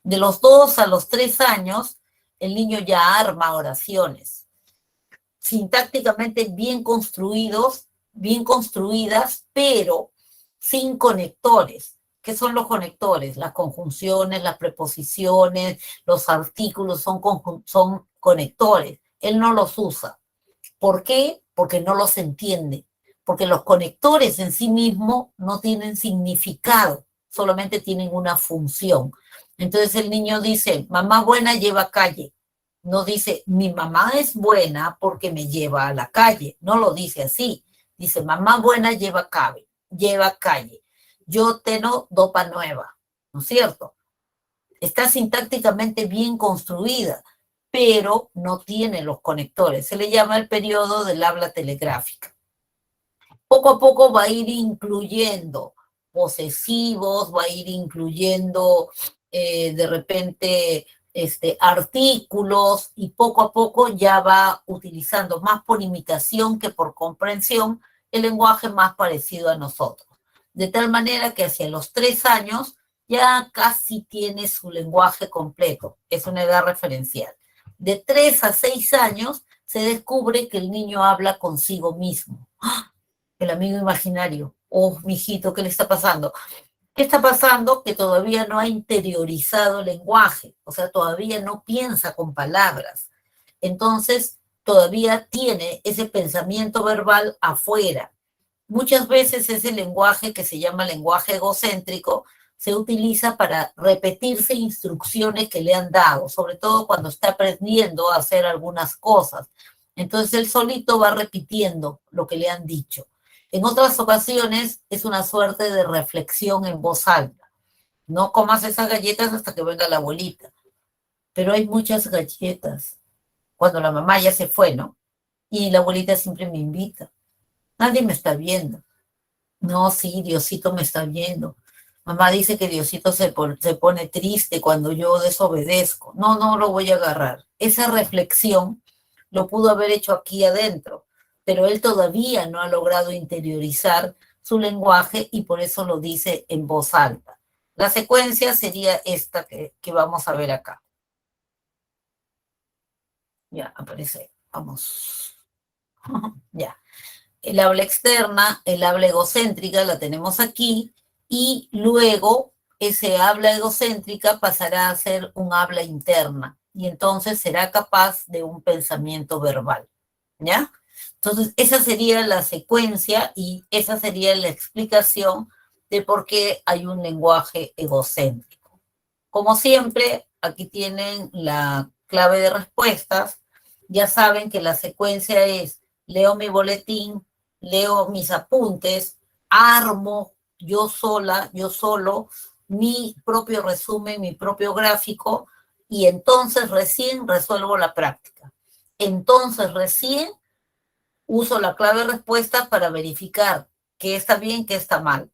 De los 2 a los 3 años, el niño ya arma oraciones sintácticamente bien construidos, bien construidas, pero sin conectores. ¿Qué son los conectores? Las conjunciones, las preposiciones, los artículos son conectores. Él no los usa. ¿Por qué? Porque no los entiende. Porque los conectores en sí mismos no tienen significado, solamente tienen una función. Entonces el niño dice, mamá buena lleva calle. No dice, mi mamá es buena porque me lleva a la calle. No lo dice así. Dice, mamá buena lleva calle. Yo tengo dopa nueva. ¿No es cierto? Está sintácticamente bien construida, pero no tiene los conectores. Se le llama el periodo del habla telegráfica. Poco a poco va a ir incluyendo posesivos, va a ir incluyendo de repente artículos y poco a poco ya va utilizando más por imitación que por comprensión el lenguaje más parecido a nosotros. De tal manera que hacia los 3 años ya casi tiene su lenguaje completo, es una edad referencial. De 3 a 6 años se descubre que el niño habla consigo mismo. ¡Ah! El amigo imaginario. Oh, mijito, ¿qué le está pasando? ¿Qué está pasando? Que todavía no ha interiorizado el lenguaje, o sea, todavía no piensa con palabras. Entonces, todavía tiene ese pensamiento verbal afuera. Muchas veces ese lenguaje que se llama lenguaje egocéntrico se utiliza para repetirse instrucciones que le han dado, sobre todo cuando está aprendiendo a hacer algunas cosas. Entonces él solito va repitiendo lo que le han dicho. En otras ocasiones es una suerte de reflexión en voz alta. No comas esas galletas hasta que venga la abuelita. Pero hay muchas galletas. Cuando la mamá ya se fue, ¿no? Y la abuelita siempre me invita. Nadie me está viendo. No, sí, Diosito me está viendo. Mamá dice que Diosito se pone triste cuando yo desobedezco. No, no lo voy a agarrar. Esa reflexión lo pudo haber hecho aquí adentro, pero él todavía no ha logrado interiorizar su lenguaje y por eso lo dice en voz alta. La secuencia sería esta que vamos a ver acá. Ya, aparece. Vamos. Ya. El habla externa, el habla egocéntrica, la tenemos aquí, y luego ese habla egocéntrica pasará a ser un habla interna, y entonces será capaz de un pensamiento verbal, ¿ya? Entonces, esa sería la secuencia y esa sería la explicación de por qué hay un lenguaje egocéntrico. Como siempre, aquí tienen la clave de respuestas. Ya saben que la secuencia es: leo mi boletín, leo mis apuntes, armo yo sola, yo solo, mi propio resumen, mi propio gráfico, y entonces recién resuelvo la práctica. Entonces recién uso la clave de respuesta para verificar qué está bien, qué está mal.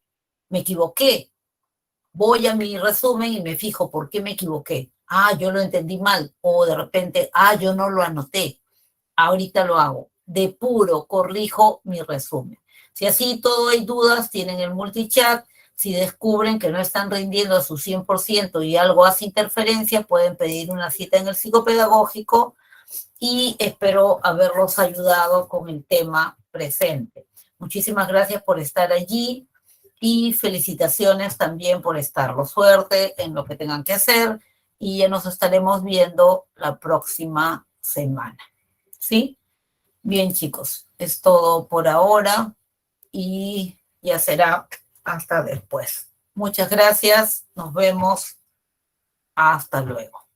Me equivoqué. Voy a mi resumen y me fijo por qué me equivoqué. Ah, yo lo entendí mal. O de repente, yo no lo anoté. Ahorita lo hago. depuro, corrijo mi resumen. Si así todo hay dudas, tienen el multichat. Si descubren que no están rindiendo a su 100% y algo hace interferencia, pueden pedir una cita en el psicopedagógico y espero haberlos ayudado con el tema presente. Muchísimas gracias por estar allí y felicitaciones también por estarlo. Suerte en lo que tengan que hacer y ya nos estaremos viendo la próxima semana. ¿Sí? Bien, chicos, es todo por ahora y ya será hasta después. Muchas gracias, nos vemos, hasta luego.